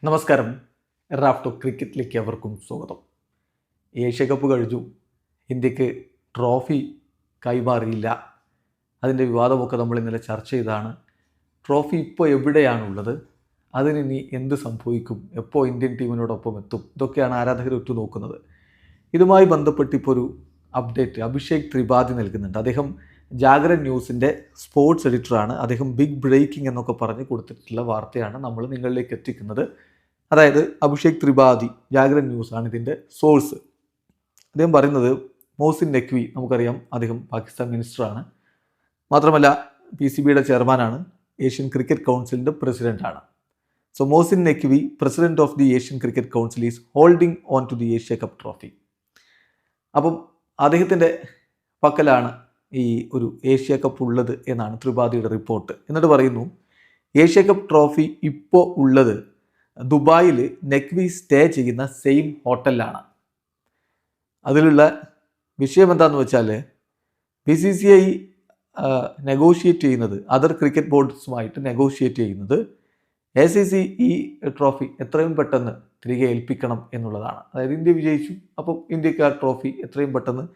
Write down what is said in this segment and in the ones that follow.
നമസ്കാരം. റാഫ്റ്റോ ക്രിക്കറ്റിലേക്ക് അവർക്കും സ്വാഗതം. ഏഷ്യ കപ്പ് കഴിഞ്ഞു, ഇന്ത്യക്ക് ട്രോഫി കൈമാറിയില്ല. അതിൻ്റെ വിവാദമൊക്കെ നമ്മൾ ഇന്നലെ ചർച്ച ചെയ്താണ്. ട്രോഫി ഇപ്പോൾ എവിടെയാണുള്ളത്, അതിനി എന്ത് സംഭവിക്കും, എപ്പോൾ ഇന്ത്യൻ ടീമിനോടൊപ്പം എത്തും, ഇതൊക്കെയാണ് ആരാധകർ ഉറ്റുനോക്കുന്നത്. ഇതുമായി ബന്ധപ്പെട്ട് ഇപ്പോൾ ഒരു അപ്ഡേറ്റ് അഭിഷേക് ത്രിപാഠി നൽകുന്നുണ്ട്. അദ്ദേഹം ജാഗരൺ ന്യൂസിൻ്റെ സ്പോർട്സ് എഡിറ്ററാണ്. അദ്ദേഹം ബിഗ് ബ്രേക്കിംഗ് എന്നൊക്കെ പറഞ്ഞ് കൊടുത്തിട്ടുള്ള വാർത്തയാണ് നമ്മൾ നിങ്ങളിലേക്ക് എത്തിക്കുന്നത്. അതായത് അഭിഷേക് ത്രിപാഠി, ജാഗരൺ ന്യൂസാണ് ഇതിൻ്റെ സോഴ്സ്. അദ്ദേഹം പറയുന്നത് മോസിൻ നഖ്വി, നമുക്കറിയാം അദ്ദേഹം പാകിസ്ഥാൻ മിനിസ്റ്ററാണ്, മാത്രമല്ല PCBയുടെ ചെയർമാനാണ്, ഏഷ്യൻ ക്രിക്കറ്റ് കൗൺസിലിൻ്റെ പ്രസിഡൻ്റാണ്. So Mohsin Naqvi, president of the Asian cricket council, is holding on to the Asia cup trophy. അപ്പം അദ്ദേഹത്തിൻ്റെ പക്കലാണ് ഈ ഒരു ഏഷ്യ കപ്പ് ഉള്ളത് എന്നാണ് ത്രിപാഠിയുടെ റിപ്പോർട്ട്. എന്നിട്ട് പറയുന്നു, ഏഷ്യ കപ്പ് ട്രോഫി ഇപ്പോൾ ഉള്ളത് ദുബായിൽ നഖ്വി സ്റ്റേ ചെയ്യുന്ന സെയിം ഹോട്ടലിലാണ്. അതിലുള്ള വിഷയം എന്താണെന്ന് വെച്ചാൽ BCCI നെഗോഷിയേറ്റ് ചെയ്യുന്നത്, അതർ ക്രിക്കറ്റ് ബോർഡ്സുമായിട്ട് നെഗോഷിയേറ്റ് ചെയ്യുന്നത് ACC ഈ ട്രോഫി എത്രയും പെട്ടെന്ന് തിരികെ ഏൽപ്പിക്കണം എന്നുള്ളതാണ്. അതായത് ഇന്ത്യ വിജയിച്ചു, അപ്പം ഇന്ത്യക്കാർ ട്രോഫി എത്രയും പെട്ടെന്ന്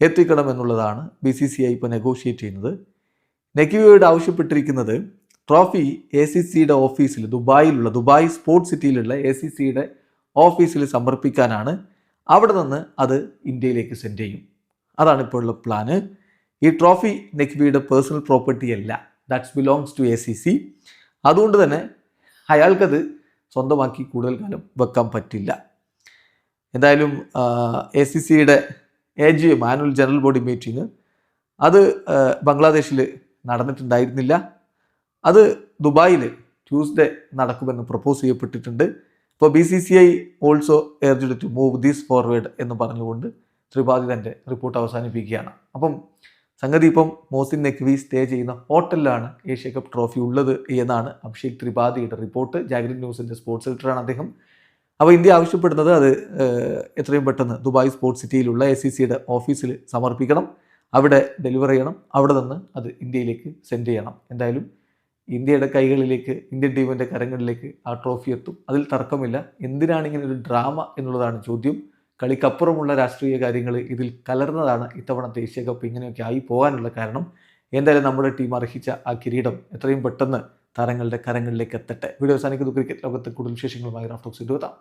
എത്തിക്കണം എന്നുള്ളതാണ് BCCI ഇപ്പോൾ നെഗോഷിയേറ്റ് ചെയ്യുന്നത്. നഖ്വിയോട് ആവശ്യപ്പെട്ടിരിക്കുന്നത് ട്രോഫി ACCയുടെ ഓഫീസിൽ, ദുബായ് സ്പോർട്സ് സിറ്റിയിലുള്ള ACCയുടെ ഓഫീസിൽ സമർപ്പിക്കാനാണ്. അവിടെ നിന്ന് അത് ഇന്ത്യയിലേക്ക് സെൻഡ് ചെയ്യും. അതാണ് ഇപ്പോൾ ഉള്ള പ്ലാന്. ഈ ട്രോഫി നഖ്വിയുടെ പേഴ്സണൽ പ്രോപ്പർട്ടി അല്ല, ദാറ്റ്സ് ബിലോങ്സ് ടു ACC. അതുകൊണ്ട് തന്നെ അയാൾക്കത് സ്വന്തമാക്കി കൂടുതൽ കാലം വെക്കാൻ പറ്റില്ല. എന്തായാലും ACCയുടെ AGM, annual general body meeting, അത് ബംഗ്ലാദേശിൽ നടന്നിട്ടുണ്ടായിരുന്നില്ല. അത് ദുബായിൽ ട്യൂസ്ഡേ നടക്കുമെന്ന് പ്രപ്പോസ് ചെയ്യപ്പെട്ടിട്ടുണ്ട്. ഇപ്പോൾ BCCI also urged to move this forward എന്ന് പറഞ്ഞുകൊണ്ട് ത്രിപാഠി തൻ്റെ റിപ്പോർട്ട് അവസാനിപ്പിക്കുകയാണ്. അപ്പം സംഗതി ഇപ്പം മോസിൻ നഖ്വി സ്റ്റേ ചെയ്യുന്ന ഹോട്ടലിലാണ് ഏഷ്യ കപ്പ് ട്രോഫി ഉള്ളത് എന്നാണ് അഭിഷേക് ത്രിപാഠിയുടെ റിപ്പോർട്ട്. ജാഗരൺ ന്യൂസിൻ്റെ സ്പോർട്സ് എഡിറ്ററാണ് അദ്ദേഹം. അപ്പോൾ ഇന്ത്യ ആവശ്യപ്പെടുന്നത് അത് എത്രയും പെട്ടെന്ന് ദുബായ് സ്പോർട്സ് സിറ്റിയിലുള്ള ACCയുടെ ഓഫീസിൽ സമർപ്പിക്കണം, അവിടെ ഡെലിവർ ചെയ്യണം, അവിടെ നിന്ന് അത് ഇന്ത്യയിലേക്ക് സെൻഡ് ചെയ്യണം. എന്തായാലും ഇന്ത്യയുടെ കൈകളിലേക്ക്, ഇന്ത്യൻ ടീമിൻ്റെ കരങ്ങളിലേക്ക് ആ ട്രോഫി എത്തും, അതിൽ തർക്കമില്ല. എന്തിനാണ് ഇങ്ങനെ ഒരു ഡ്രാമ എന്നുള്ളതാണ് ചോദ്യം. കളിക്കപ്പുറമുള്ള രാഷ്ട്രീയ കാര്യങ്ങൾ ഇതിൽ കലർന്നതാണ് ഇത്തവണത്തെ ഏഷ്യ കപ്പ് ഇങ്ങനെയൊക്കെ ആയി പോകാനുള്ള കാരണം. എന്തായാലും നമ്മുടെ ടീം അർഹിച്ച ആ കിരീടം എത്രയും പെട്ടെന്ന് താരങ്ങളുടെ കരങ്ങളിലേക്ക് എത്തട്ടെ. വീഡിയോ അവസാനിക്കുന്നു. ക്രിക്കറ്റ് ലോകത്തെ കൂടുതൽ വിശേഷങ്ങളുമായി റാഫ്റ്റോക്സ് എത്താം.